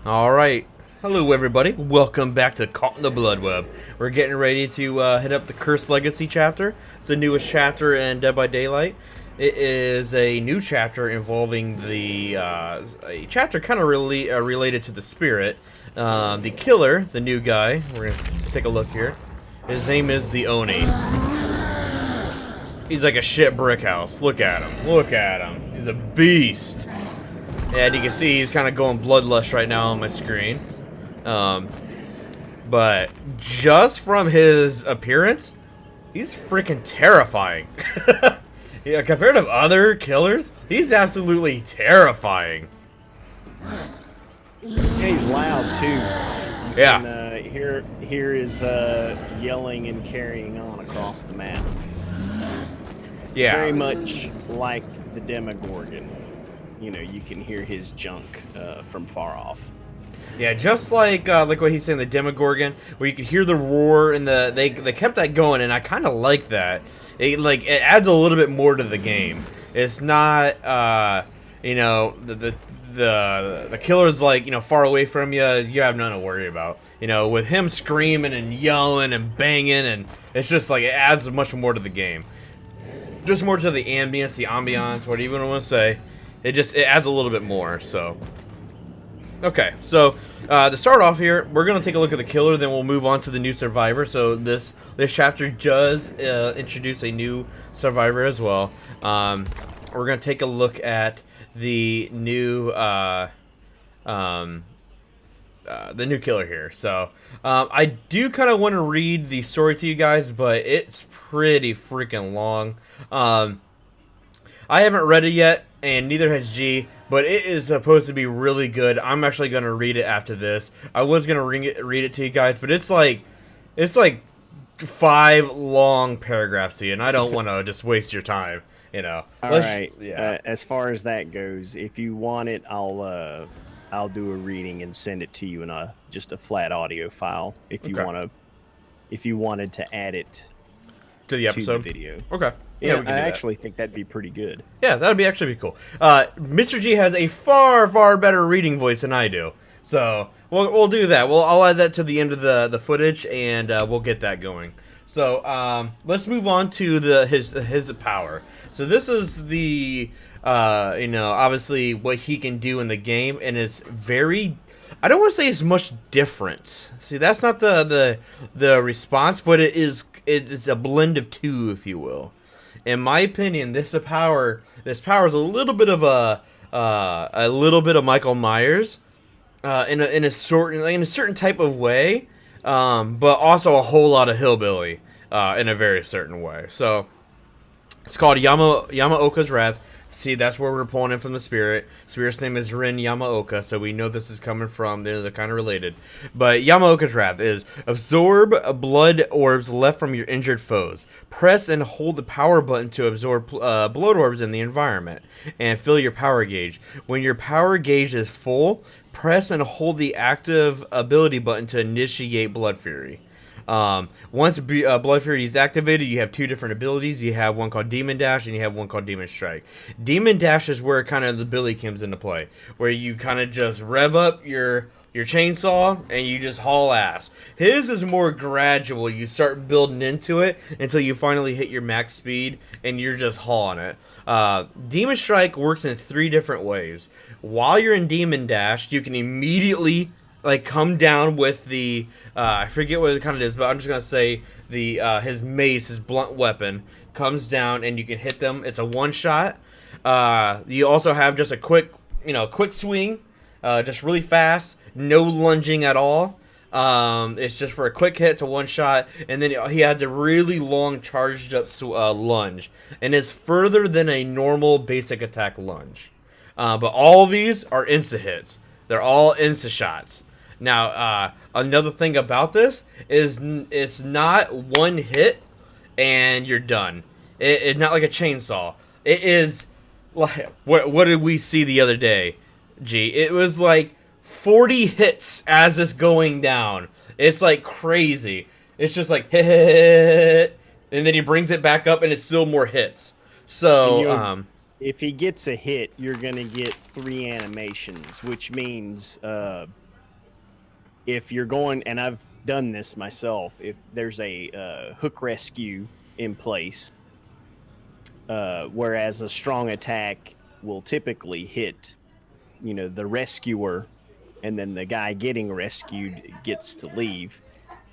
Alright, hello everybody, welcome back to Caught in the Bloodweb. We're getting ready to hit up the Cursed Legacy chapter. It's the newest chapter in Dead by Daylight. It is a new chapter involving the, a chapter kind of really related to the spirit. The killer, the new guy, we're going to take a look here. His name is the Oni. He's like a shit brick house. Look at him, look at him. He's a beast. And you can see he's kind of going bloodlust right now on my screen. But just from his appearance, he's freaking terrifying. Yeah, compared to other killers, he's absolutely terrifying. Yeah, he's loud too. Yeah. And hear his yelling and carrying on across the map. Yeah. Very much like the Demogorgon. You know, you can hear his junk from far off. Yeah, just like what he's saying, the Demogorgon, where you could hear the roar, and they kept that going, and I kind of like that. It adds a little bit more to the game. It's not you know, the killer's like, you know, far away from you. You have nothing to worry about. You know, with him screaming and yelling and banging, and it's just like it adds much more to the game. Just more to the ambience, whatever you want to say. It adds a little bit more, so. Okay, so to start off here, we're going to take a look at the killer, then we'll move on to the new survivor. So this chapter does introduce a new survivor as well. We're going to take a look at the new killer here. So I do kind of want to read the story to you guys, but it's pretty freaking long. I haven't read it yet, and neither has G, but it is supposed to be really good. I'm actually going to read it after this. I was going to read it to you guys, but it's like 5 long paragraphs to you, and I don't want to just waste your time, you know. Alright, yeah. as far as that goes, if you want it, I'll do a reading and send it to you in just a flat audio file if you wanted to add it to the episode video. Okay. Yeah, I actually think that'd be pretty good. Yeah, that'd actually be cool. Mr. G has a far better reading voice than I do, so we'll do that. I'll add that to the end of the footage, and we'll get that going. So let's move on to his power. So this is the you know, obviously what he can do in the game, and it's very. I don't want to say it's much different. See, that's not the response, but it's a blend of two, if you will. In my opinion, this power is a little bit of a little bit of Michael Myers, in a certain type of way, but also a whole lot of hillbilly, in a very certain way. So it's called Yamaoka's Wrath. See, that's where we're pulling in from the spirit. Spirit's name is Rin Yamaoka, so we know this is coming from, they're kind of related. But Yamaoka's Wrath is absorb blood orbs left from your injured foes. Press and hold the power button to absorb blood orbs in the environment, and fill your power gauge. When your power gauge is full, press and hold the active ability button to initiate Blood Fury. Once Blood Fury is activated, you have 2 different abilities. You have one called Demon Dash, and you have one called Demon Strike. Demon Dash is where kind of the ability comes into play, where you kind of just rev up your chainsaw and you just haul ass. His is more gradual. You start building into it until you finally hit your max speed and you're just hauling it. Demon Strike works in 3 different ways. While you're in Demon Dash, you can immediately come down with the I forget what it kind of is, but I'm just gonna say the his mace, his blunt weapon, comes down and you can hit them. It's a one shot. You also have just a quick swing, just really fast, no lunging at all. It's just for a quick hit. It's a one shot, and then he has a really long charged up lunge, and it's further than a normal basic attack lunge. But all these are insta hits. They're all insta shots. Now, another thing about this is it's not one hit and you're done. It's not like a chainsaw. It is like, what did we see the other day, G? It was like 40 hits as it's going down. It's like crazy. It's just like hit, and then he brings it back up and it's still more hits. So, if he gets a hit, you're gonna get 3 animations, which means if you're going, and I've done this myself, if there's a hook rescue in place, whereas a strong attack will typically hit, the rescuer, and then the guy getting rescued gets to leave,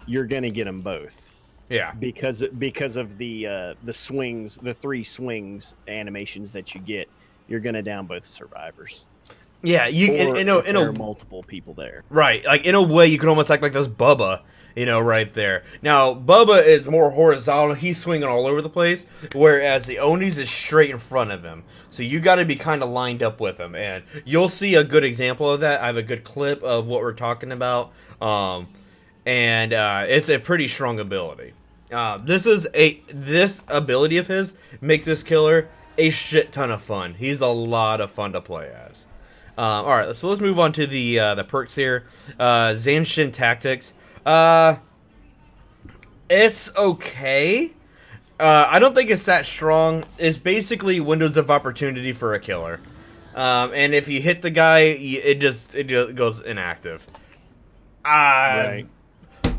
you're going to get them both. Yeah. Because of the swings, the 3 swings animations that you get, you're going to down both survivors. Yeah, there are multiple people there. Right, like in a way, you could almost act like this Bubba, right there. Now, Bubba is more horizontal; he's swinging all over the place, whereas the Oni's is straight in front of him. So you got to be kind of lined up with him, and you'll see a good example of that. I have a good clip of what we're talking about, and it's a pretty strong ability. This ability of his makes this killer a shit ton of fun. He's a lot of fun to play as. All right, so let's move on to the perks here. Zanshin Tactics. It's okay. I don't think it's that strong. It's basically windows of opportunity for a killer. And if you hit the guy, it just goes inactive. Right.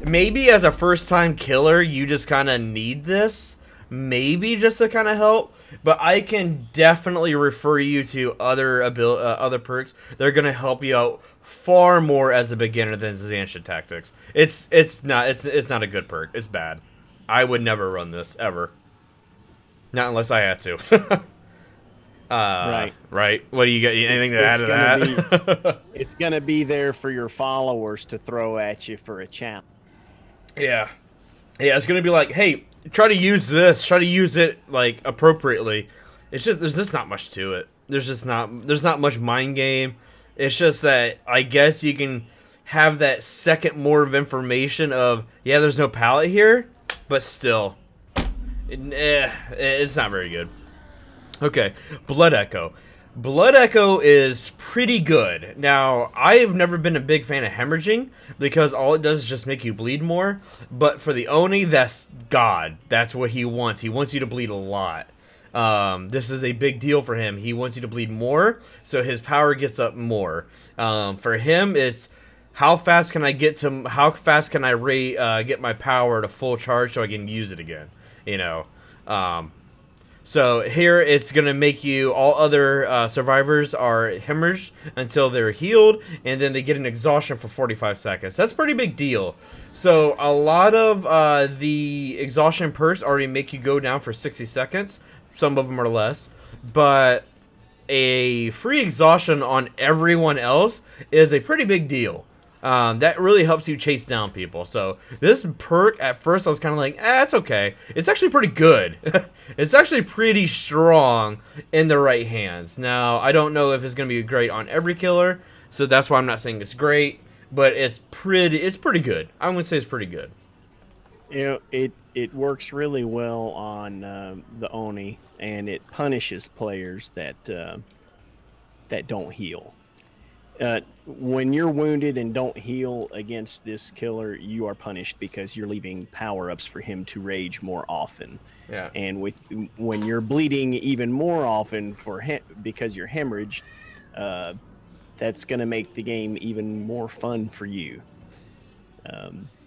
Maybe as a first-time killer, you just kind of need this. Maybe just to kind of help. But I can definitely refer you to other perks. They're gonna help you out far more as a beginner than Zanshin Tactics. It's not a good perk. It's bad. I would never run this ever. Not unless I had to. Right. Right. What do you got? Anything to add to that? It's gonna be there for your followers to throw at you for a challenge. Yeah. Yeah. It's gonna be like, hey, try to use this. Try to use it like appropriately. It's just there's just not much to it. There's not much mind game. It's just that I guess you can have that second more of information of there's no palette here, but still, it's not very good. Okay, Blood Echo. Blood Echo is pretty good. Now, I have never been a big fan of hemorrhaging because all it does is just make you bleed more. But for the Oni, that's God. That's what he wants. He wants you to bleed a lot. This is a big deal for him. He wants you to bleed more, so his power gets up more. For him, it's how fast can I get my power to full charge so I can use it again. So here it's going to make you, all other survivors are hemorrhaged until they're healed, and then they get an exhaustion for 45 seconds. That's a pretty big deal. So a lot of the exhaustion perks already make you go down for 60 seconds. Some of them are less. But a free exhaustion on everyone else is a pretty big deal. That really helps you chase down people. So this perk, at first I was kind of like, it's okay. It's actually pretty good. It's actually pretty strong in the right hands. Now, I don't know if it's going to be great on every killer, so that's why I'm not saying it's great, but it's pretty good. I'm going to say it's pretty good. It works really well on the Oni, and it punishes players that don't heal. When you're wounded and don't heal against this killer, you are punished because you're leaving power-ups for him to rage more often. Yeah. And when you're bleeding even more often because you're hemorrhaged, that's going to make the game even more fun for you.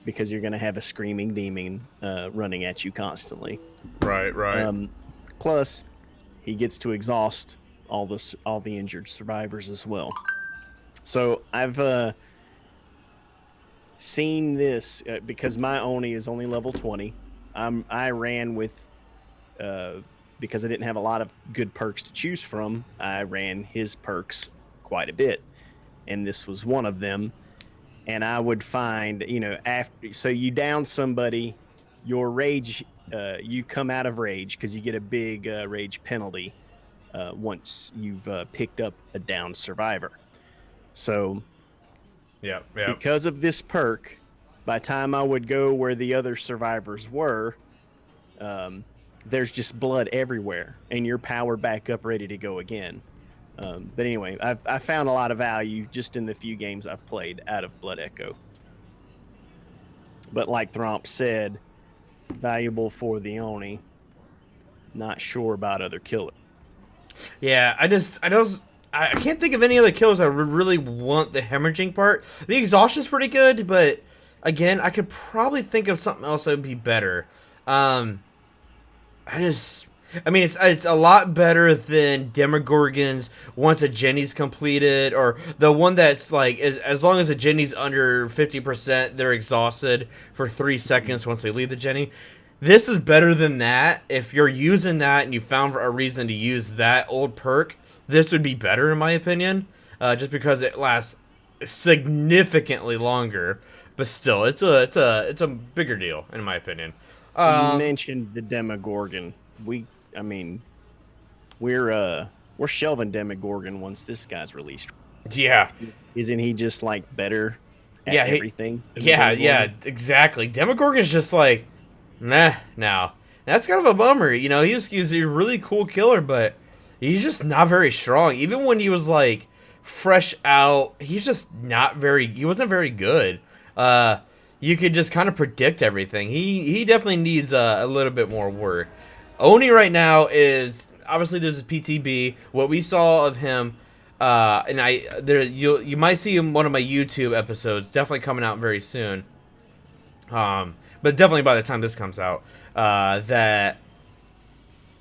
Because you're going to have a screaming demon running at you constantly. Right. Plus, he gets to exhaust all the injured survivors as well. So I've seen this because my Oni is only level 20. I ran with because I didn't have a lot of good perks to choose from. I ran his perks quite a bit, and this was one of them. And I would find, so you down somebody, your rage, you come out of rage because you get a big rage penalty once you've picked up a downed survivor. So, because of this perk, by the time I would go where the other survivors were, there's just blood everywhere, and you're powered back up, ready to go again. But anyway, I found a lot of value just in the few games I've played out of Blood Echo. But like Thrompz said, valuable for the Oni. Not sure about other killers. Yeah, I can't think of any other kills I would really want the hemorrhaging part. The exhaustion's pretty good, but again, I could probably think of something else that would be better. I mean, it's a lot better than Demogorgons once a Jenny's completed, or the one that's like, as long as a Jenny's under 50%, they're exhausted for 3 seconds once they leave the Jenny. This is better than that. If you're using that and you found a reason to use that old perk, this would be better in my opinion, just because it lasts significantly longer. But still, it's a bigger deal in my opinion. You mentioned the Demogorgon. I mean, we're shelving Demogorgon once this guy's released. Yeah. Isn't he just like better at everything? Yeah, exactly. Demogorgon's just like, nah, now. That's kind of a bummer. You know, he's a really cool killer, but he's just not very strong. Even when he was like fresh out, he wasn't very good. You could just kind of predict everything. He definitely needs a little bit more work. Oni right now is obviously there's his PTB. What we saw of him, and you might see in one of my YouTube episodes, definitely coming out very soon. But definitely by the time this comes out, that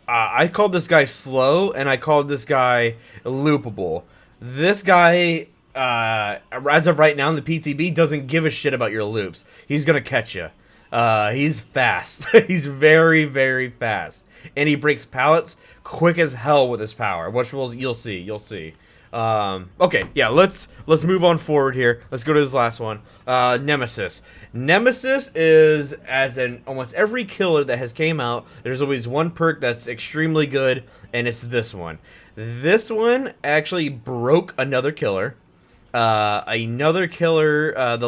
I called this guy slow and I called this guy loopable. This guy, as of right now in the PTB, doesn't give a shit about your loops. He's gonna catch you. He's fast. He's very, very fast, and he breaks pallets quick as hell with his power, which you'll see. Okay, yeah, let's move on forward here. Let's go to this last one. Nemesis. Nemesis is, as in almost every killer that has came out, there's always one perk that's extremely good, and it's this one. This one actually broke another killer. The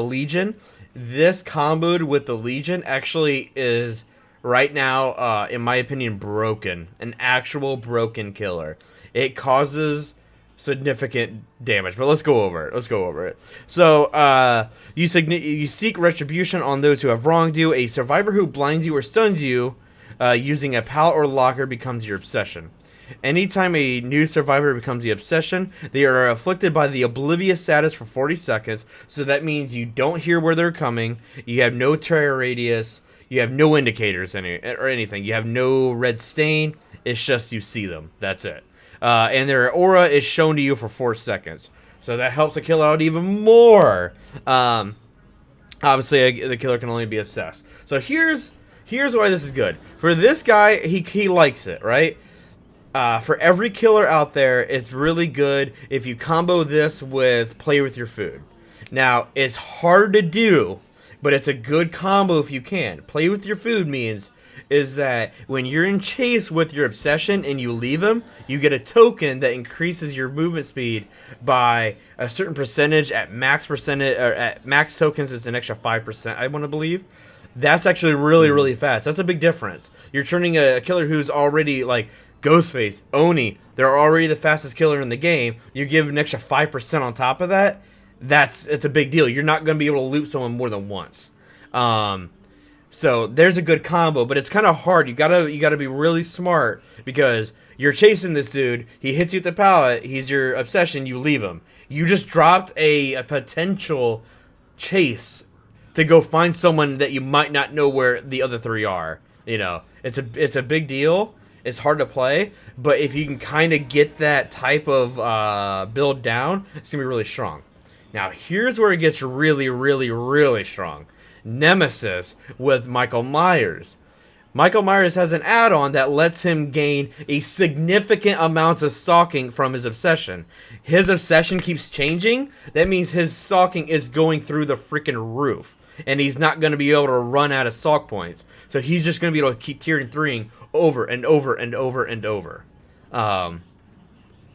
Legion. This comboed with the Legion actually is right now, in my opinion, broken. An actual broken killer. It causes significant damage, but let's go over it. So, you seek retribution on those who have wronged you. A survivor who blinds you or stuns you using a pallet or locker becomes your obsession. Anytime a new survivor becomes the obsession, they are afflicted by the oblivious status for 40 seconds. So that means you don't hear where they're coming, you have no terror radius, you have no indicators or anything, you have no red stain, it's just you see them, that's it. And their aura is shown to you for 4 seconds. So that helps the killer out even more. Obviously, the killer can only be obsessed. So here's why this is good. For this guy, he likes it, right? For every killer out there, it's really good if you combo this with play with your food. Now, it's hard to do, but it's a good combo if you can. Play with your food is that when you're in chase with your obsession and you leave him, you get a token that increases your movement speed by a certain percentage. At max percentage, or at max tokens, it's an extra 5%, I want to believe. That's actually really, really fast. That's a big difference. You're turning a killer who's already like Ghostface, Oni, they're already the fastest killer in the game. You give an extra 5% on top of that. It's a big deal. You're not going to be able to loot someone more than once. So there's a good combo, but it's kind of hard. You gotta be really smart because you're chasing this dude. He hits you with the pallet. He's your obsession. You leave him. You just dropped a potential chase to go find someone that you might not know where the other 3 are. You know, it's a big deal. It's hard to play, but if you can kind of get that type of build down, it's going to be really strong. Now, here's where it gets really, really, really strong. Nemesis with Michael Myers. Michael Myers has an add-on that lets him gain a significant amount of stalking from his obsession. His obsession keeps changing. That means his stalking is going through the freaking roof, and he's not going to be able to run out of stalk points. So he's just going to be able to keep tier 3ing over and over and over and over.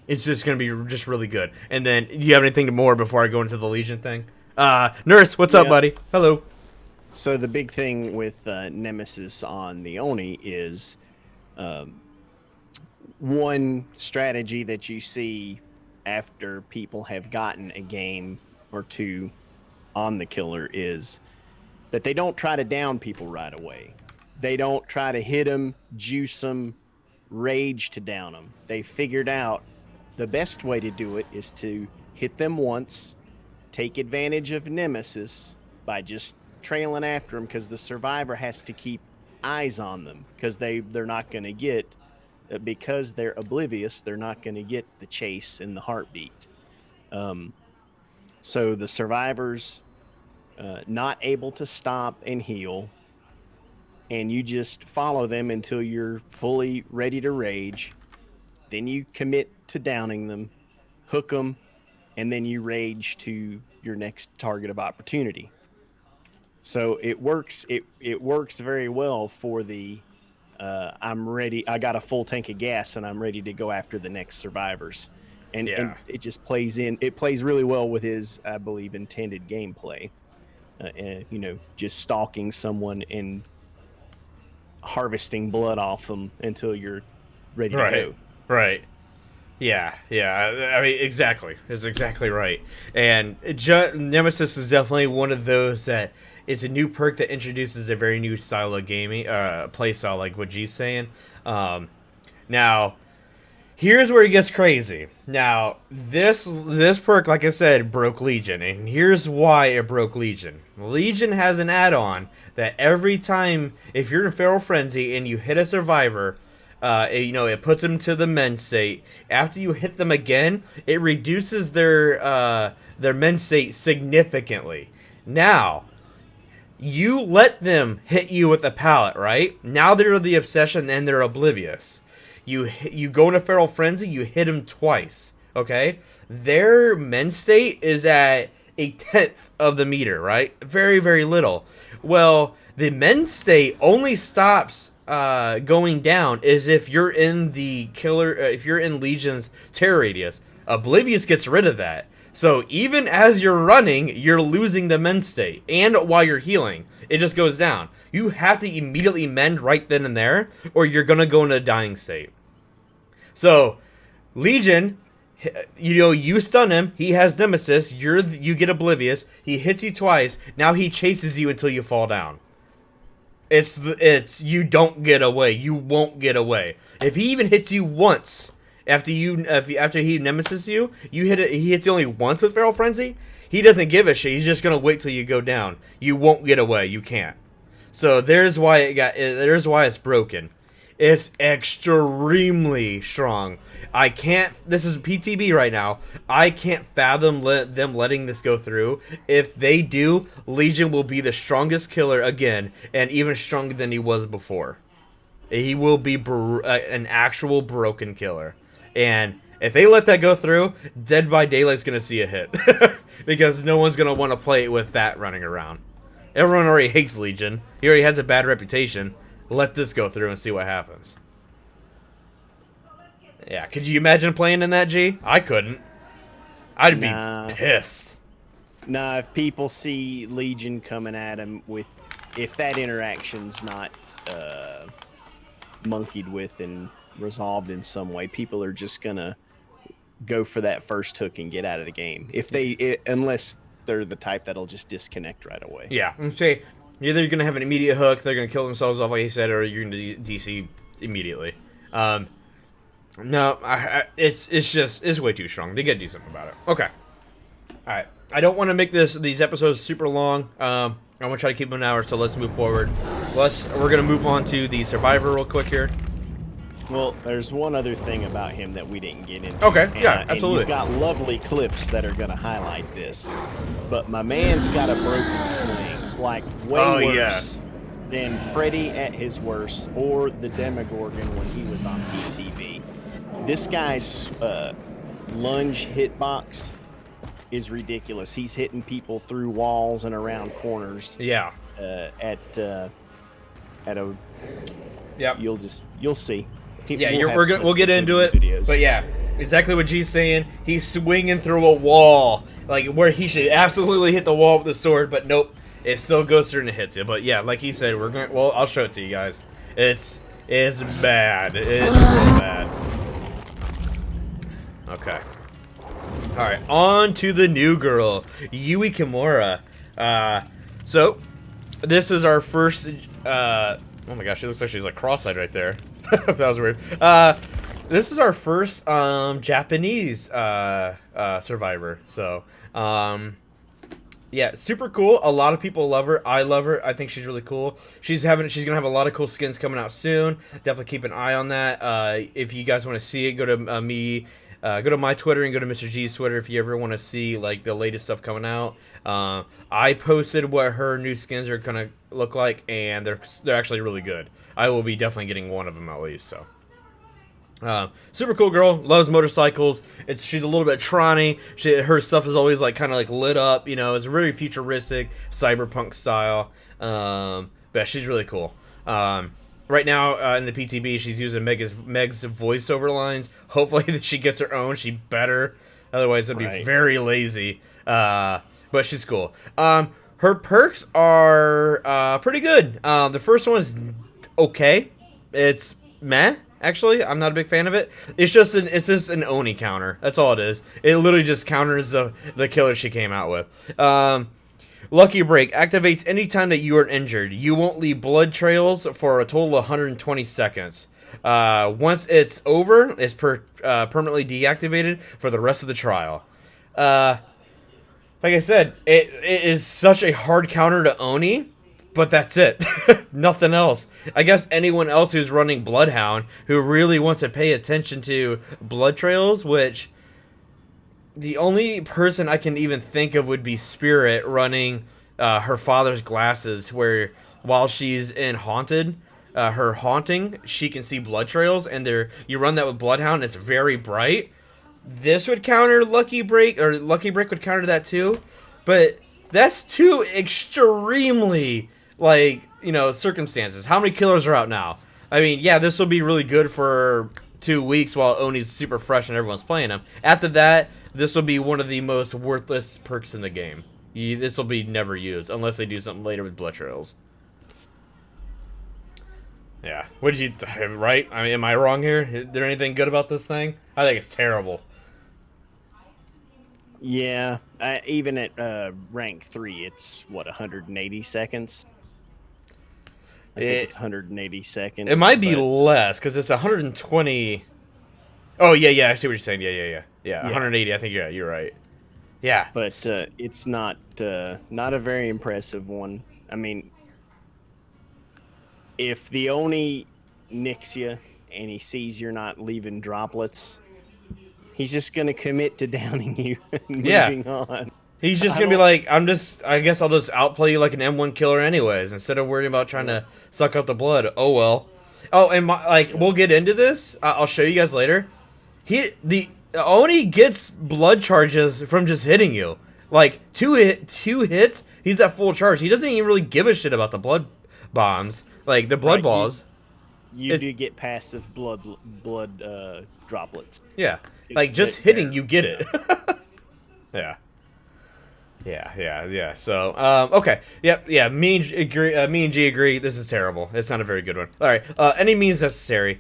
It's just going to be just really good. And then, do you have anything more before I go into the Legion thing? Nurse, what's up, buddy? Hello. So the big thing with Nemesis on the Oni is one strategy that you see after people have gotten a game or 2 on the killer is that they don't try to down people right away. They don't try to hit them, juice them, rage to down them. They figured out the best way to do it is to hit them once, take advantage of Nemesis by just trailing after them, because the survivor has to keep eyes on them, because they're not going to get, because they're oblivious, they're not going to get the chase and the heartbeat. So the survivor's not able to stop and heal, and you just follow them until you're fully ready to rage. Then you commit to downing them, hook them, and then you rage to your next target of opportunity. So it works. It works very well for the I'm ready. I got a full tank of gas and I'm ready to go after the next survivors. And it just plays in. It plays really well with his, I believe, intended gameplay. You know, just stalking someone and harvesting blood off them until you're ready to go. Right. Yeah. I mean, exactly. That's exactly right. And Nemesis is definitely one of those that it's a new perk that introduces a very new style of gaming, play style, like what G's saying. Now, here's where it gets crazy. Now, this perk, like I said, broke Legion, and here's why it broke Legion. Legion has an add-on that every time, if you're in Feral Frenzy and you hit a survivor, it puts them to the men state. After you hit them again, it reduces their men state significantly. Now, you let them hit you with a pallet, right? Now they're the obsession and they're oblivious. You go into Feral Frenzy, you hit them twice, okay? Their men state is at 1/10 of the meter, right? Very, very little. Well, the men state only stops going down is if you're in the killer, if you're in Legion's terror radius. Oblivious gets rid of that. So even as you're running, you're losing the mend state. And while you're healing, it just goes down. You have to immediately mend right then and there, or you're going to go into a dying state. So, Legion, you stun him, he has Nemesis, you get Oblivious, he hits you twice, now he chases you until you fall down. You don't get away, you won't get away. If he even hits you once, after he Nemesis you, he hits you only once with Feral Frenzy, he doesn't give a shit, he's just gonna wait till you go down. You won't get away, you can't. So there's why it's broken. It's extremely strong. This is PTB right now. I can't fathom them letting this go through. If they do, Legion will be the strongest killer again, and even stronger than he was before. He will be an actual broken killer. And if they let that go through, Dead by Daylight's going to see a hit. Because no one's going to want to play it with that running around. Everyone already hates Legion. He already has a bad reputation. Let this go through and see what happens. Yeah, could you imagine playing in that, G? I couldn't. I'd be pissed. Nah, if people see Legion coming at him if that interaction's not monkeyed with and resolved in some way, people are just gonna go for that first hook and get out of the game. Unless they're the type that'll just disconnect right away. Yeah, and say either you're gonna have an immediate hook, they're gonna kill themselves off, like you said, or you're gonna DC immediately. No, it's way too strong. They gotta do something about it. Okay, all right. I don't want to make these episodes super long. I'm gonna try to keep them an hour, so let's move forward. We're gonna move on to the Survivor real quick here. Well, there's one other thing about him that we didn't get into. Okay, yeah, absolutely. And you've got lovely clips that are going to highlight this. But my man's got a broken swing, like way worse than Freddy at his worst or the Demogorgon when he was on PTV. This guy's lunge hitbox is ridiculous. He's hitting people through walls and around corners. Yeah. At a. Yep. You'll see. We'll get into it, videos. But yeah, exactly what G's saying. He's swinging through a wall, like where he should absolutely hit the wall with the sword, but nope, it still goes through and it hits you. But yeah, like he said, I'll show it to you guys. It's bad. It's real bad. Okay. All right, on to the new girl, Yui Kimura. So this is our first. Oh my gosh, she looks like she's like cross-eyed right there. That was weird. this is our first Japanese survivor. So yeah, super cool. A lot of people love her. I love her. I think she's really cool. She's gonna have a lot of cool skins coming out soon. Definitely keep an eye on that. If you guys want to see it, go to go to my Twitter and go to Mr. G's Twitter if you ever want to see like the latest stuff coming out. I posted what her new skins are gonna look like, and they're actually really good. I will be definitely getting one of them at least. So. Super cool girl, loves motorcycles. She's a little bit Tronny. Her stuff is always like kind of like lit up, you know. It's very futuristic, cyberpunk style. But she's really cool. Right now in the PTB, she's using Meg's voiceover lines. Hopefully that she gets her own. She better, otherwise that'd be very lazy. But she's cool. Her perks are pretty good. The first one is okay. It's meh. Actually, I'm not a big fan of it. It's just an Oni counter. That's all it is. It literally just counters the killer she came out with. Lucky Break activates anytime that you are injured. You won't leave blood trails for a total of 120 seconds. Once it's over, it's permanently deactivated for the rest of the trial. Like I said, it is such a hard counter to Oni. But that's it. Nothing else. I guess anyone else who's running Bloodhound who really wants to pay attention to blood trails, which the only person I can even think of would be Spirit running her father's glasses, where while she's in Haunted, her haunting, she can see blood trails, and you run that with Bloodhound, it's very bright. This would counter Lucky Break, or Lucky Break would counter that too, but that's too extremely... like, you know, circumstances. How many killers are out now? I mean, yeah, this will be really good for 2 weeks while Oni's super fresh and everyone's playing him. After that, this will be one of the most worthless perks in the game. This will be never used unless they do something later with blood trails. Yeah. What did you... right? I mean, am I wrong here? Is there anything good about this thing? I think it's terrible. Yeah. Even at rank 3, it's, what, 180 seconds? I think it's 180 seconds. It might be less, because it's 120... Oh, yeah, I see what you're saying. Yeah, 180, I think you're right. Yeah. But it's not a very impressive one. I mean, if the Oni nicks you and he sees you're not leaving droplets, he's just going to commit to downing you and moving on. He's just going to be like, I guess I'll just outplay you like an M1 killer anyways, instead of worrying about trying to suck up the blood. Oh, well. Oh, and we'll get into this. I'll show you guys later. The Oni gets blood charges from just hitting you. Like, two hits, he's at full charge. He doesn't even really give a shit about the blood bombs. Like, the blood balls. You do get passive blood droplets. Yeah. Like, just hitting, you get it. Yeah. Yeah. So, okay. Yep. Yeah. Me and G agree. This is terrible. It's not a very good one. All right. Any means necessary.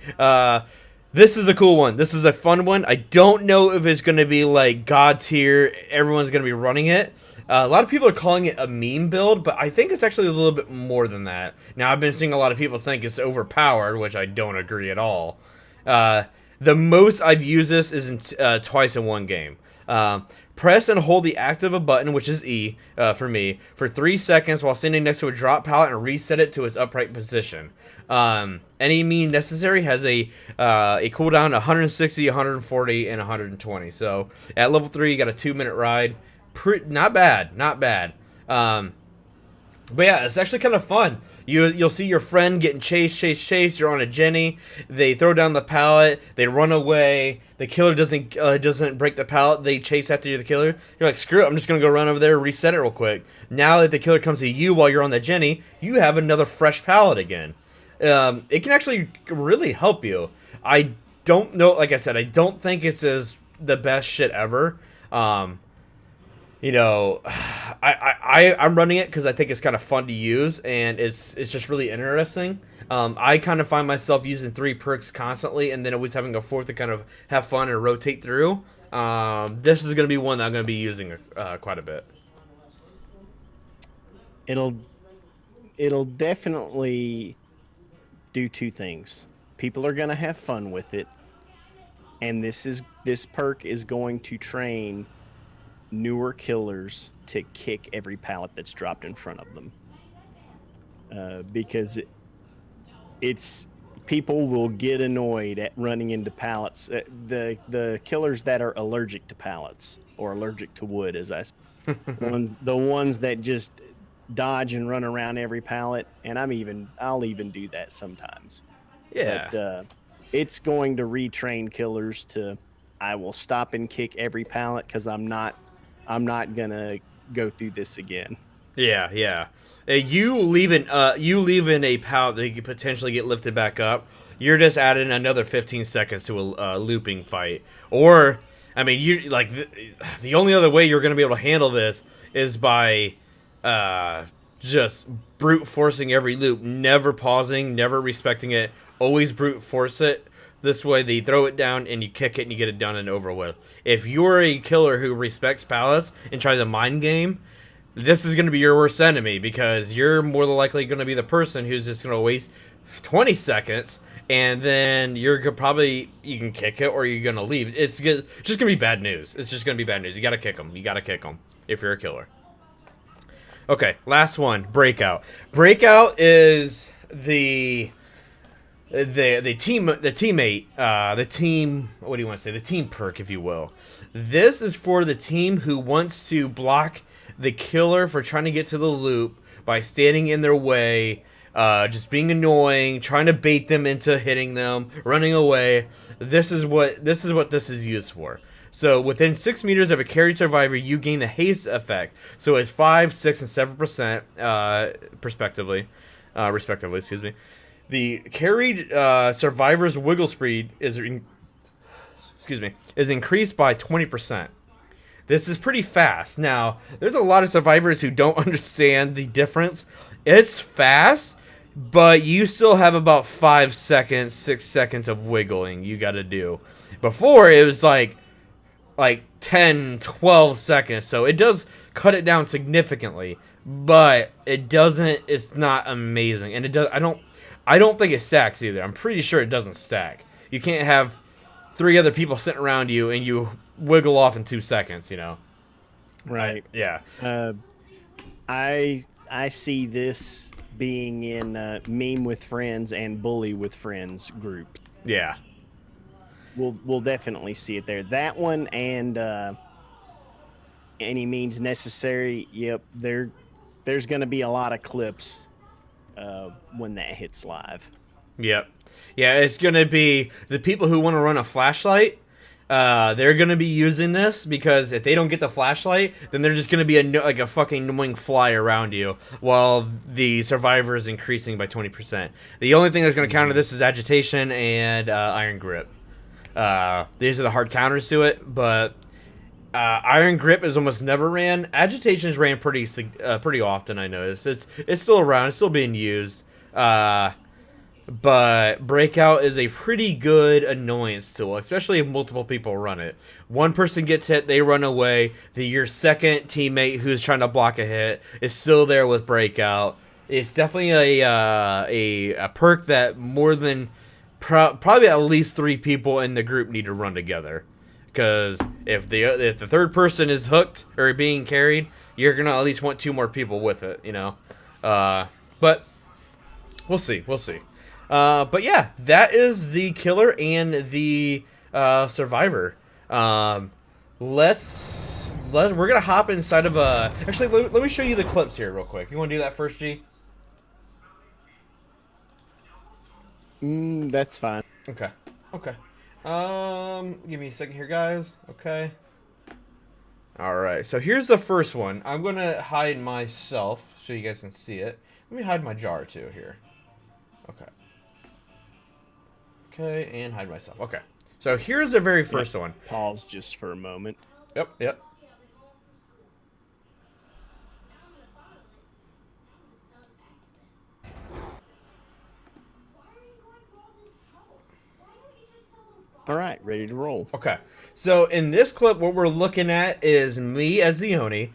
This is a cool one. This is a fun one. I don't know if it's going to be like God tier. Everyone's going to be running it. A lot of people are calling it a meme build, but I think it's actually a little bit more than that. Now, I've been seeing a lot of people think it's overpowered, which I don't agree at all. The most I've used this is twice in one game. Press and hold the active button, which is E for me, for 3 seconds while standing next to a drop pallet and reset it to its upright position. Any mean necessary has a cooldown 160, 140, and 120. So at level 3, you got a 2-minute ride. Not bad. But yeah, it's actually kind of fun. You'll see your friend getting chased. You're on a Jenny. They throw down the pallet. They run away. The killer doesn't break the pallet. They chase after the killer. You're like, screw it. I'm just gonna go run over there, reset it real quick. Now that the killer comes to you while you're on the Jenny, you have another fresh pallet again. It can actually really help you. I don't know. Like I said, I don't think it's the best shit ever. You know, I'm running it because I think it's kind of fun to use, and it's just really interesting. I kind of find myself using 3 perks constantly, and then always having a 4th to kind of have fun and rotate through. This is going to be one that I'm going to be using quite a bit. It'll definitely do 2 things. People are going to have fun with it, And this perk is going to train newer killers to kick every pallet that's dropped in front of them. Because it's people will get annoyed at running into pallets. The killers that are allergic to pallets or allergic to wood, as I said, the ones that just dodge and run around every pallet, and I'll even do that sometimes. Yeah. But it's going to retrain killers to I will stop and kick every pallet because I'm not gonna go through this again. Yeah. You leave in a pallet that you could potentially get lifted back up. You're just adding another 15 seconds to a looping fight. Or, I mean, you like the only other way you're going to be able to handle this is by just brute forcing every loop, never pausing, never respecting it, always brute force it. This way, they throw it down and you kick it and you get it done and over with. If you're a killer who respects pallets and tries a mind game, this is going to be your worst enemy because you're more than likely going to be the person who's just going to waste 20 seconds and then you can kick it or you're going to leave. It's just going to be bad news. It's just going to be bad news. You got to kick them. You got to kick them if you're a killer. Okay, last one, Breakout. Breakout is the team what do you want to say? The team perk, if you will. This is for the team who wants to block the killer for trying to get to the loop by standing in their way, just being annoying, trying to bait them into hitting them, running away. This is what this is used for. So within 6 meters of a carried survivor, you gain the haste effect. So it's 5, 6, and 7%, respectively. Excuse me. The carried survivor's wiggle speed is increased by 20%. This is pretty fast. Now, there's a lot of survivors who don't understand the difference. It's fast, but you still have about 5 seconds, 6 seconds of wiggling you got to do. Before, it was like 10, 12 seconds. So it does cut it down significantly, but it's not amazing. And I don't think it stacks either. I'm pretty sure it doesn't stack. You can't have 3 other people sitting around you and you wiggle off in 2 seconds, you know? Right. Yeah. I see this being in Meme with Friends and Bully with Friends group. Yeah. We'll definitely see it there. That one and Any Means Necessary. Yep. There's going to be a lot of clips when that hits live. Yep. Yeah, it's going to be the people who want to run a flashlight. They're going to be using this because if they don't get the flashlight, then they're just going to be like a fucking annoying fly around you while the survivor is increasing by 20%. The only thing that's going to counter this is agitation and iron grip. These are the hard counters to it, but iron grip is almost never ran. Agitation is ran pretty often, I noticed. It's still around. It's still being used. But Breakout is a pretty good annoyance tool, especially if multiple people run it. One person gets hit, they run away. Your second teammate who's trying to block a hit is still there with Breakout. It's definitely a perk that more than probably at least 3 people in the group need to run together. Because if the third person is hooked or being carried, you're gonna at least want 2 more people with it, you know. But we'll see. But yeah, that is the killer and the survivor. We're gonna hop inside of a. Actually, let me show you the clips here real quick. You want to do that first, G? That's fine. Okay. Give me a second here, guys. Okay. All right. So here's the first one. I'm gonna hide myself so you guys can see it. Let me hide my jar too here. Okay, and hide myself. Okay. So here's the very first one. Pause just for a moment. Yep. All right, ready to roll. Okay. So in this clip, what we're looking at is me as the Oni.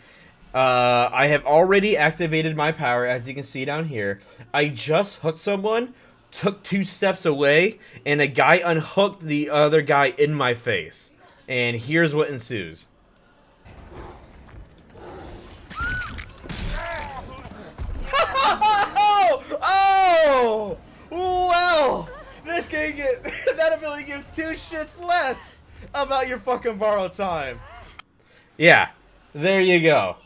I have already activated my power, as you can see down here. I just hooked someone took 2 steps away, and a guy unhooked the other guy in my face. And here's what ensues. Oh! Well, this game that ability gives 2 shits less about your fucking borrow time. Yeah, there you go.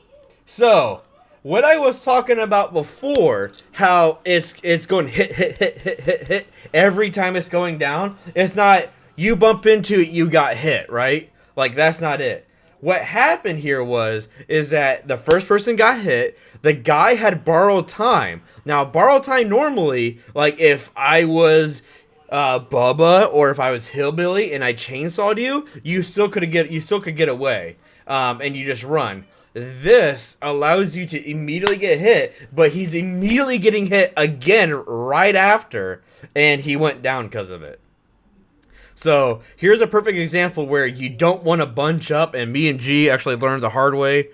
So, what I was talking about before, how it's going hit every time it's going down. It's not you bump into it, you got hit, right? Like, that's not it. What happened here is that the first person got hit. The guy had borrowed time. Now, borrowed time normally, like if I was Bubba or if I was Hillbilly and I chainsawed you, you still could get away, and you just run. This allows you to immediately get hit, but he's immediately getting hit again right after, and he went down because of it. So here's a perfect example where you don't want to bunch up, and me and G actually learned the hard way.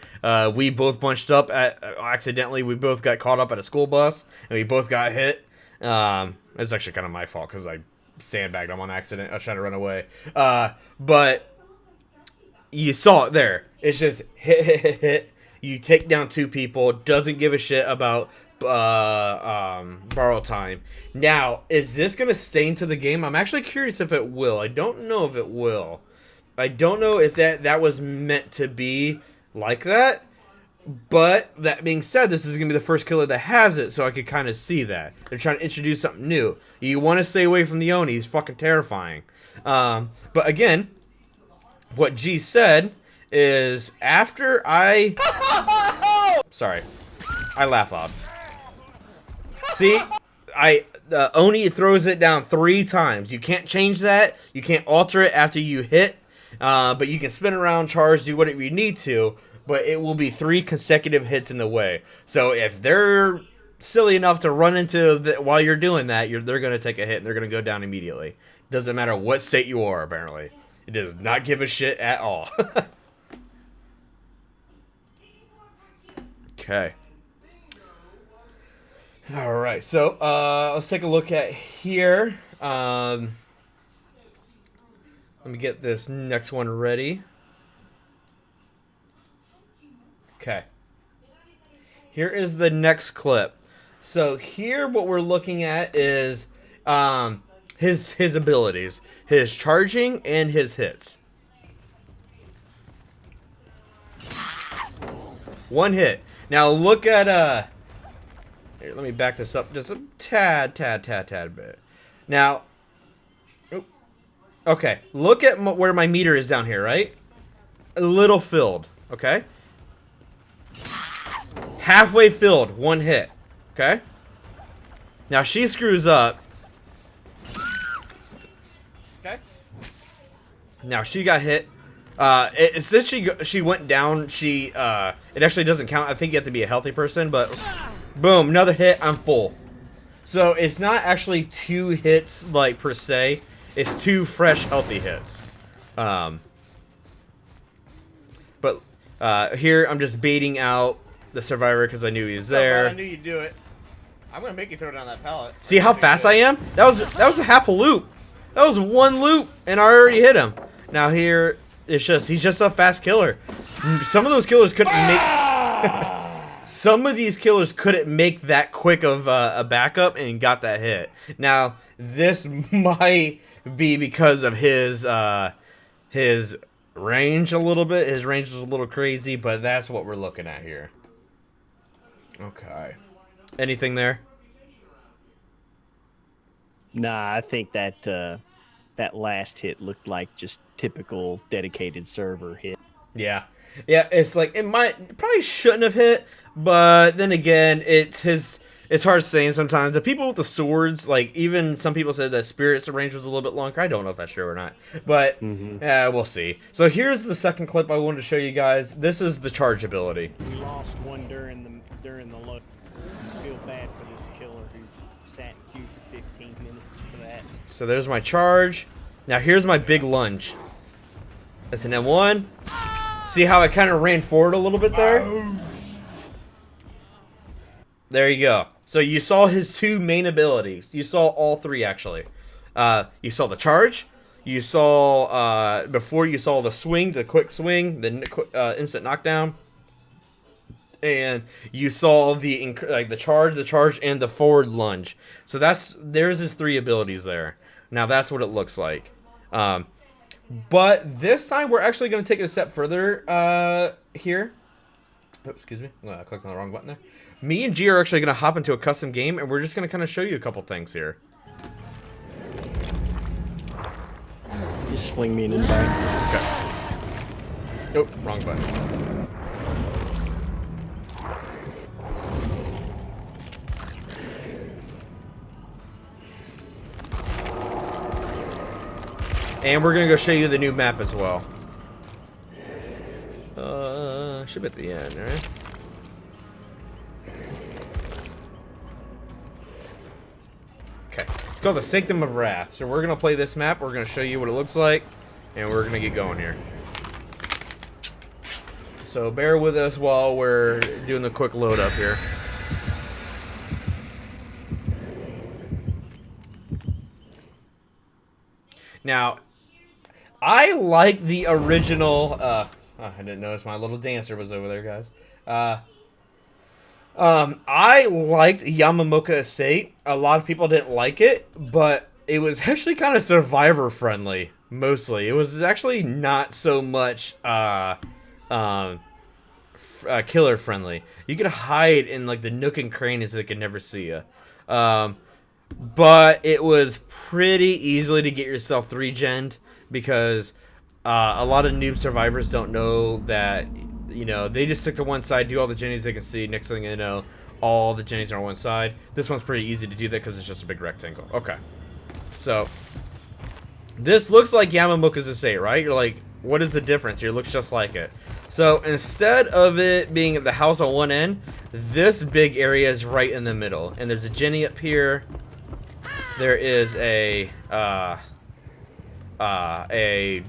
We both bunched up accidentally. We both got caught up at a school bus, and we both got hit. It's actually kind of my fault because I sandbagged him on accident. I was trying to run away. But you saw it there. It's just hit. You take down 2 people. Doesn't give a shit about borrow time. Now, is this going to stay into the game? I'm actually curious if it will. I don't know if it will. I don't know if that was meant to be like that. But that being said, this is going to be the first killer that has it, so I could kind of see that. They're trying to introduce something new. You want to stay away from the Oni. He's fucking terrifying. But again, what G said is after I... Sorry. I laugh off. See? Oni throws it down 3 times. You can't change that. You can't alter it after you hit. But you can spin around, charge, do whatever you need to. But it will be 3 consecutive hits in the way. So if they're silly enough to run into while you're doing that, they're going to take a hit and they're going to go down immediately. Doesn't matter what state you are, apparently. It does not give a shit at all. Okay. Alright, so let's take a look at here. Let me get this next one ready. Okay. Here is the next clip. So here what we're looking at is his abilities. His charging and his hits. 1 hit. Now look at here, let me back this up just a tad bit. Now, okay, look at where my meter is down here, right? A little filled, okay? Halfway filled, 1 hit, okay? Now she screws up. Okay. Now she got hit. Since she went down, it actually doesn't count. I think you have to be a healthy person, but boom, another hit, I'm full. So it's not actually 2 hits, like, per se. It's 2 fresh, healthy hits. But here I'm just baiting out the survivor because I knew he was there. I knew you'd do it. I'm gonna make you throw down that pallet. See how fast I am? That was a half a loop. That was 1 loop, and I already hit him. Now here, he's just a fast killer. Some of those killers couldn't make. Some of these killers couldn't make that quick of a backup and got that hit. Now this might be because of his range a little bit. His range was a little crazy, but that's what we're looking at here. Okay. Anything there? Nah, I think that that last hit looked like just typical dedicated server hit. Yeah. Yeah, it's like it probably shouldn't have hit, but then again, it's hard saying sometimes. The people with the swords, like even some people said that Spirit's range was a little bit longer. I don't know if that's true or not, but we'll see. So here's the second clip I wanted to show you guys. This is the charge ability. We lost one during the look. I feel bad for this killer who sat in queue for 15 minutes for that. So there's my charge. Now here's my big lunge. That's an M1. See how I kind of ran forward a little bit there? There you go. So you saw his 2 main abilities. You saw all 3 actually. You saw the charge. You saw before you saw the swing, the quick swing, the instant knockdown, and you saw the charge, and the forward lunge. So there's his 3 abilities there. Now that's what it looks like. But this time we're actually going to take it a step further here. Oh, excuse me. I clicked on the wrong button there. Me and G are actually going to hop into a custom game, and we're just going to kind of show you a couple things here. Just fling me an invite. Okay. Nope, wrong button. And we're going to go show you the new map as well. Should be at the end, right? Okay. It's called the Sanctum of Wrath. So we're going to play this map. We're going to show you what it looks like. And we're going to get going here. So bear with us while we're doing the quick load up here. Now, I like the original. I didn't notice my little dancer was over there, guys. I liked Yamamoka Estate. A lot of people didn't like it, but it was actually kind of survivor friendly. Mostly, it was actually not so much killer friendly. You could hide in like the nook and crannies that they could never see you. But it was pretty easily to get yourself 3-gen'd because a lot of noob survivors don't know that, you know, they just stick to one side, do all the jennies they can see. Next thing you know, all the jennies are on one side. This one's pretty easy to do that because it's just a big rectangle. Okay. So, this looks like Yamamoka's Estate, right? You're like, what is the difference? It looks just like it. So, instead of it being the house on one end, this big area is right in the middle. And there's a jenny up here. There is a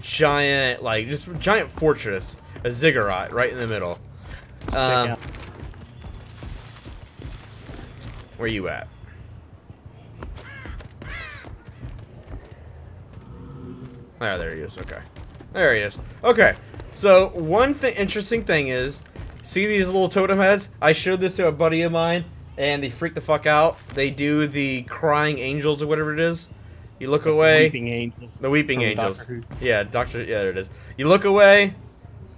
giant, like, just giant fortress, a ziggurat right in the middle. Where you at? Oh, there he is. Okay. There he is. Okay. So, one interesting thing is, see these little totem heads? I showed this to a buddy of mine, and they freak the fuck out. They do the crying angels or whatever it is. You look away. The weeping angels. The weeping angels. Yeah, yeah, there it is. You look away,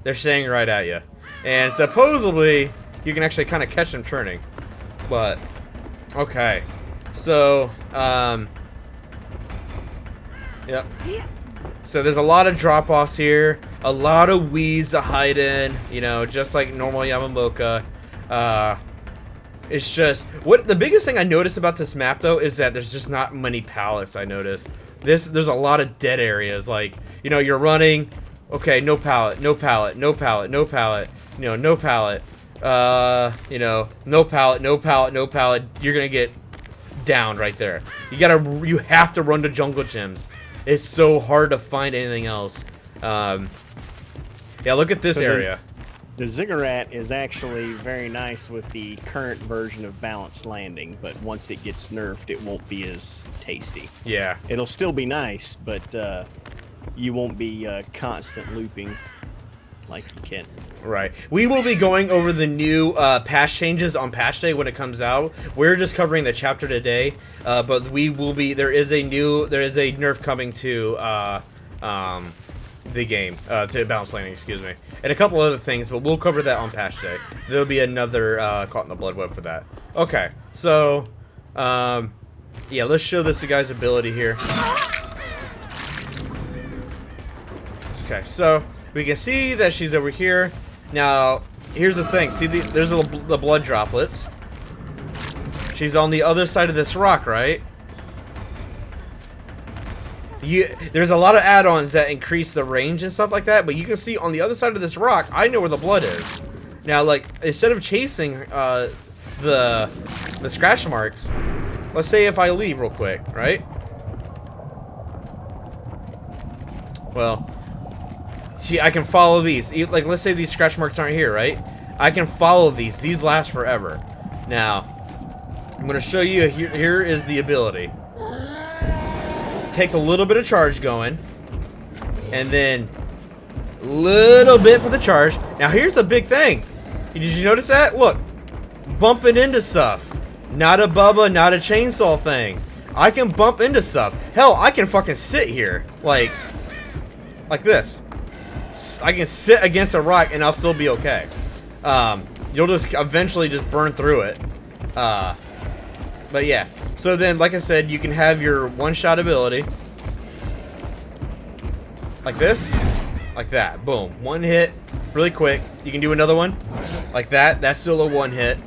they're staring right at you. And supposedly, you can actually kind of catch them turning. But, okay. So, yep. So there's a lot of drop-offs here, a lot of Wii's to hide in, you know, just like normal Yamamoka. It's just, the biggest thing I noticed about this map, though, is that there's just not many pallets, I noticed. There's a lot of dead areas, like, you know, you're running, okay, no pallet, no pallet, no pallet, no pallet, you know, no pallet, you know, no pallet, no pallet, no pallet, you're gonna get down right there. You have to run to jungle gyms. It's so hard to find anything else. Yeah, look at this area. The ziggurat is actually very nice with the current version of balanced landing, but once it gets nerfed, it won't be as tasty. Yeah. It'll still be nice, but you won't be constant looping like you can. Right. We will be going over the new patch changes on patch day when it comes out. We're just covering the chapter today, but we will be. There is a nerf coming to the game, to balance landing, excuse me, and a couple other things, but we'll cover that on patch day. There'll be another caught in the Bloodweb for that. Okay, so yeah, let's show this guy's ability here. Okay, so we can see that she's over here. Now, here's the thing. See, there's the blood droplets. She's on the other side of this rock, right? There's a lot of add-ons that increase the range and stuff like that, but you can see on the other side of this rock, I know where the blood is. Now, like, instead of chasing the scratch marks, let's say if I leave real quick, right? Well, see, I can follow these. Like, let's say these scratch marks aren't here, right? I can follow these. These last forever. Now, I'm going to show you, here is the ability. Takes a little bit of charge going, and then a little bit for the charge. Now here's a big thing. Did you notice that? Look, bumping into stuff. Not a Bubba, not a chainsaw thing. I can bump into stuff. Hell, I can fucking sit here like this. I can sit against a rock and I'll still be okay. You'll just eventually just burn through it. But yeah, so then, like I said, you can have your one-shot ability. Like this. Like that. Boom. One hit. Really quick. You can do another one. Like that. That's still a one hit.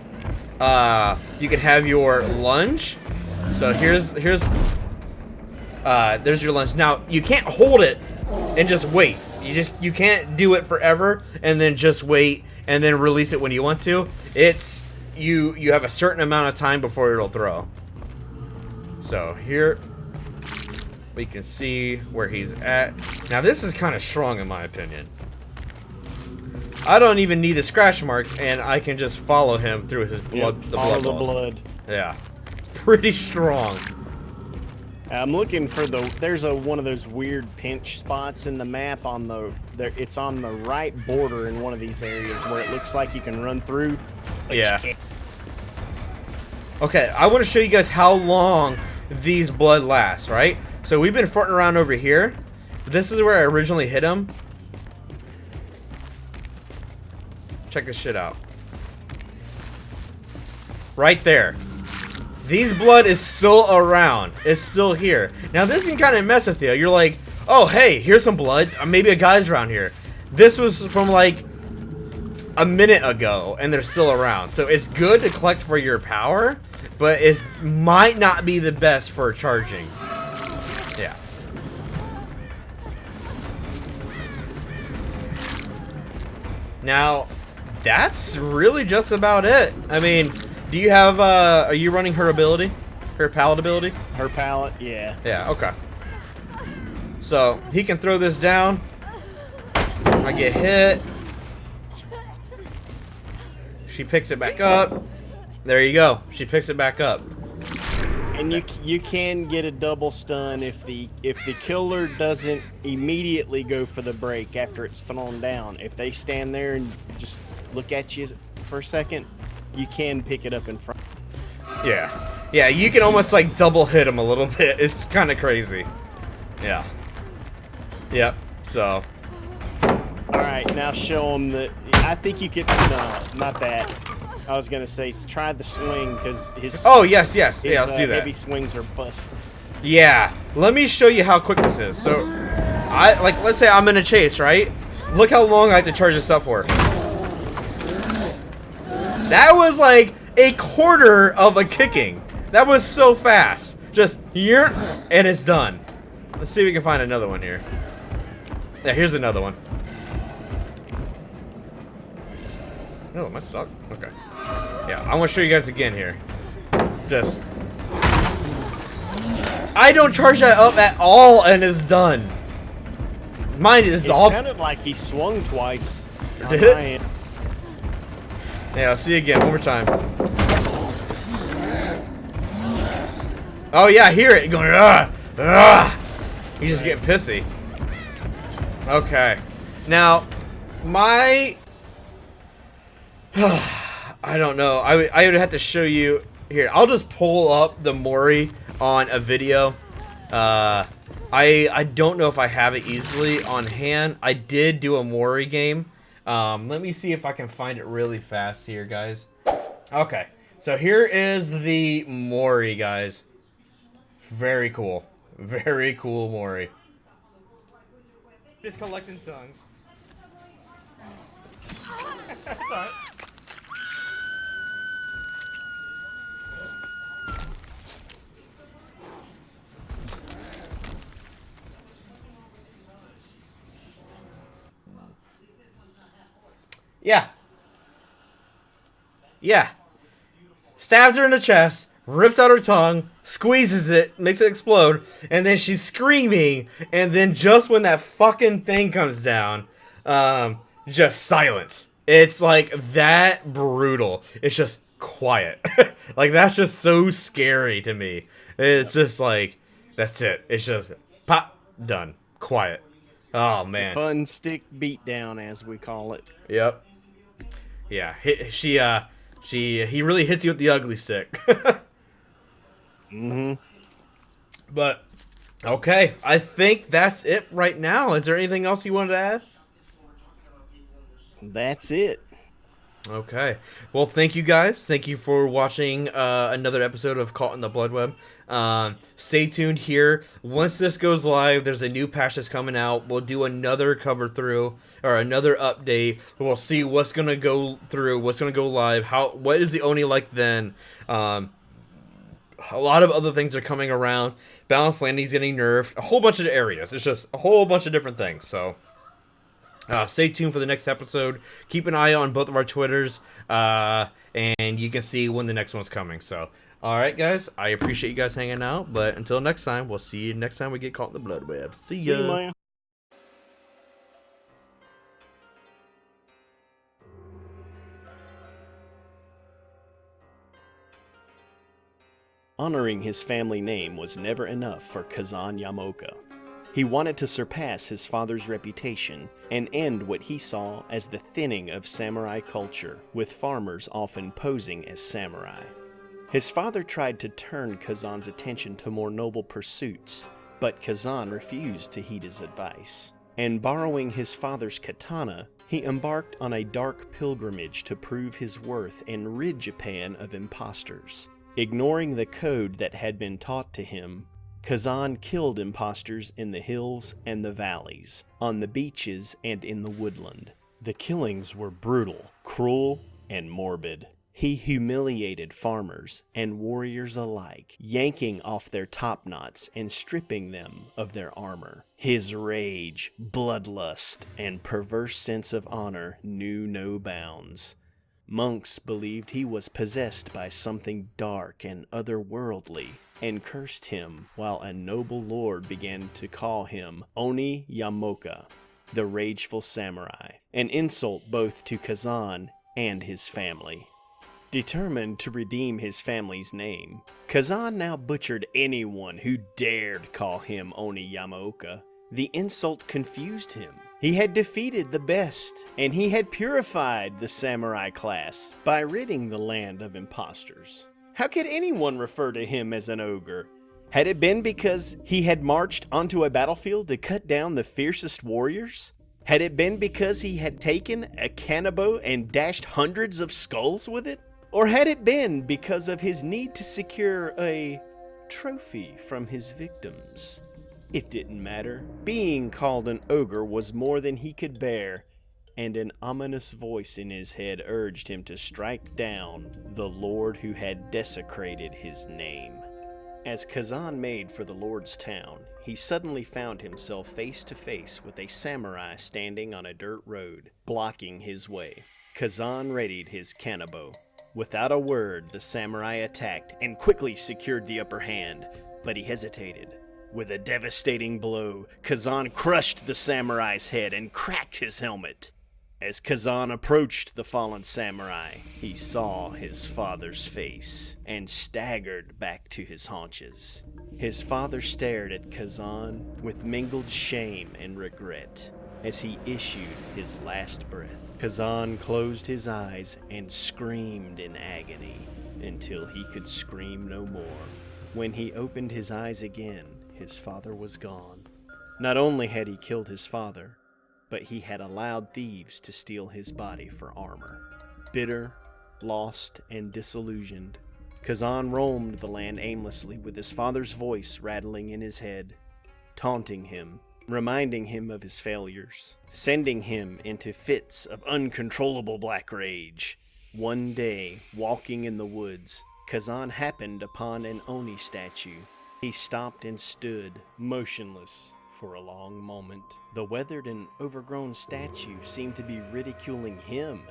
You can have your lunge. So there's your lunge. Now, you can't hold it and just wait. You can't do it forever and then just wait and then release it when you want to. It's... You have a certain amount of time before it'll throw. So here we can see where he's at. Now this is kind of strong in my opinion. I don't even need the scratch marks, and I can just follow him through his blood. Yep, The follow blood the balls. blood. Yeah, pretty strong. I'm looking for there's one of those weird pinch spots in the map on it's on the right border in one of these areas where it looks like you can run through. But Yeah. you can't. Okay, I want to show you guys how long these blood last, right? So we've been farting around over here. This is where I originally hit him. Check this shit out. Right there. These blood is still around. It's still here. Now this can kind of mess with you. You're like, oh hey, here's some blood. Maybe a guy's around here. This was from like a minute ago, and they're still around. So it's good to collect for your power, but it might not be the best for charging. Yeah. Now, that's really just about it. I mean, do you have, are you running her ability? Her pallet ability? Her pallet, yeah. Yeah, okay. So, he can throw this down. I get hit. She picks it back up. There you go. She picks it back up. And you can get a double stun if the killer doesn't immediately go for the break after it's thrown down. If they stand there and just look at you for a second, you can pick it up in front. Yeah. Yeah, you can almost like double hit him a little bit. It's kind of crazy. Yeah. Yep. So. All right, now show them that. I think you could. No, not that. I was gonna say try the swing because his. Oh yes, yes. His, Yeah, let's do that. Heavy swings are busted. Yeah. Let me show you how quick this is. So, let's say I'm in a chase, right? Look how long I have to charge this up for. That was like a quarter of a kicking. That was so fast. Just here, and it's done. Let's see if we can find another one here. Yeah, here's another one. No, it must suck. Okay. Yeah, I want to show you guys again here. Just. I don't charge that up at all, and it's done. Mine is all. It sounded like he swung twice. Did it? Yeah, I'll see you again. One more time. Oh yeah, I hear it going. He's just getting pissy. Okay. Now, my. I don't know. I would have to show you here. I'll just pull up the Mori on a video. I don't know if I have it easily on hand. I did do a Mori game. Let me see if I can find it really fast here, guys. Okay, so here is the Mori, guys. Very cool. Very cool Mori. Just collecting songs. That's alright. Yeah. Yeah. Stabs her in the chest, rips out her tongue, squeezes it, makes it explode, and then she's screaming, and then just when that fucking thing comes down, just silence. It's like that brutal. It's just quiet. Like, that's just so scary to me. It's just like, that's it. It's just pop, done, quiet. Oh man. Fun stick beatdown, as we call it. Yep. Yeah. He really hits you with the ugly stick. Mm-hmm. But okay, I think that's it right now. Is there anything else you wanted to add? That's it. Okay. Well, thank you guys. Thank you for watching another episode of Caught in the Bloodweb. Stay tuned here. Once this goes live, there's a new patch that's coming out. We'll do another cover through or another update. We'll see what's gonna go through, what's gonna go live, what is the Oni like then. A lot of other things are coming around. Balance landing's getting nerfed. A whole bunch of areas. It's just a whole bunch of different things. So stay tuned for the next episode. Keep an eye on both of our Twitters, and you can see when the next one's coming. So, all right, guys, I appreciate you guys hanging out. But until next time, we'll see you next time we get caught in the Bloodweb. See ya. See you, man. Honoring his family name was never enough for Kazan Yamoka. He wanted to surpass his father's reputation and end what he saw as the thinning of samurai culture, with farmers often posing as samurai. His father tried to turn Kazan's attention to more noble pursuits, but Kazan refused to heed his advice. And borrowing his father's katana, he embarked on a dark pilgrimage to prove his worth and rid Japan of impostors. Ignoring the code that had been taught to him, Kazan killed impostors in the hills and the valleys, on the beaches and in the woodland. The killings were brutal, cruel, and morbid. He humiliated farmers and warriors alike, yanking off their top knots and stripping them of their armor. His rage, bloodlust, and perverse sense of honor knew no bounds. Monks believed he was possessed by something dark and otherworldly, and cursed him, while a noble lord began to call him Oni Yamoka, the rageful samurai, an insult both to Kazan and his family. Determined to redeem his family's name, Kazan now butchered anyone who dared call him Oni Yamoka. The insult confused him. He had defeated the best, and he had purified the samurai class by ridding the land of impostors. How could anyone refer to him as an ogre? Had it been because he had marched onto a battlefield to cut down the fiercest warriors? Had it been because he had taken a kanabo and dashed hundreds of skulls with it? Or had it been because of his need to secure a trophy from his victims? It didn't matter. Being called an ogre was more than he could bear, and an ominous voice in his head urged him to strike down the lord who had desecrated his name. As Kazan made for the lord's town, he suddenly found himself face to face with a samurai standing on a dirt road, blocking his way. Kazan readied his kanabo. Without a word, the samurai attacked and quickly secured the upper hand, but he hesitated. With a devastating blow, Kazan crushed the samurai's head and cracked his helmet. As Kazan approached the fallen samurai, he saw his father's face and staggered back to his haunches. His father stared at Kazan with mingled shame and regret as he issued his last breath. Kazan closed his eyes and screamed in agony until he could scream no more. When he opened his eyes again, his father was gone. Not only had he killed his father, but he had allowed thieves to steal his body for armor. Bitter, lost, and disillusioned, Kazan roamed the land aimlessly with his father's voice rattling in his head, taunting him, reminding him of his failures, sending him into fits of uncontrollable black rage. One day, walking in the woods, Kazan happened upon an Oni statue. He stopped and stood, motionless, for a long moment. The weathered and overgrown statue seemed to be ridiculing him,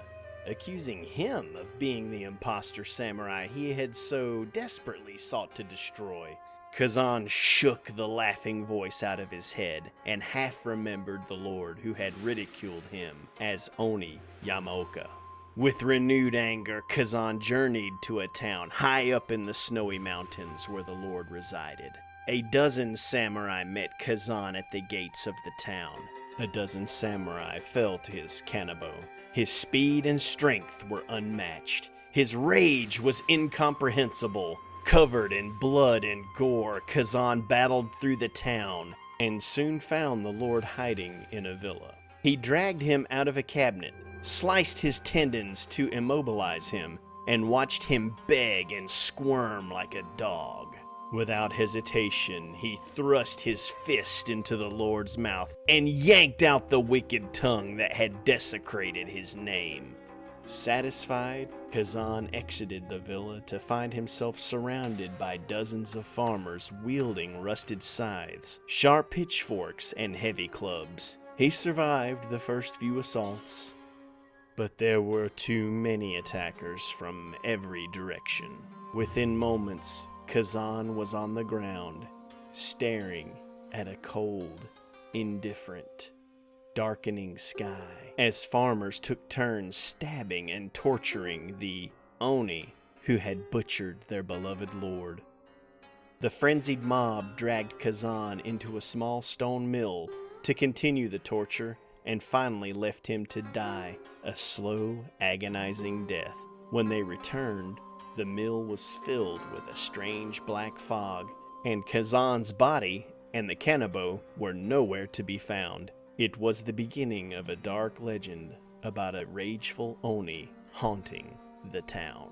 accusing him of being the imposter samurai he had so desperately sought to destroy. Kazan shook the laughing voice out of his head and half remembered the lord who had ridiculed him as Oni Yamoka. With renewed anger, Kazan journeyed to a town high up in the snowy mountains where the Lord resided. A dozen samurai met Kazan at the gates of the town. A dozen samurai fell to his kanabo. His speed and strength were unmatched. His rage was incomprehensible. Covered in blood and gore, Kazan battled through the town and soon found the Lord hiding in a villa. He dragged him out of a cabinet, sliced his tendons to immobilize him, and watched him beg and squirm like a dog. Without hesitation, he thrust his fist into the Lord's mouth and yanked out the wicked tongue that had desecrated his name. Satisfied, Kazan exited the villa to find himself surrounded by dozens of farmers wielding rusted scythes, sharp pitchforks, and heavy clubs. He survived the first few assaults, but there were too many attackers from every direction. Within moments, Kazan was on the ground, staring at a cold, indifferent, darkening sky as farmers took turns stabbing and torturing the Oni who had butchered their beloved lord. The frenzied mob dragged Kazan into a small stone mill to continue the torture and finally left him to die a slow, agonizing death. When they returned, the mill was filled with a strange black fog, and Kazan's body and the kanabo were nowhere to be found. It was the beginning of a dark legend about a rageful Oni haunting the town.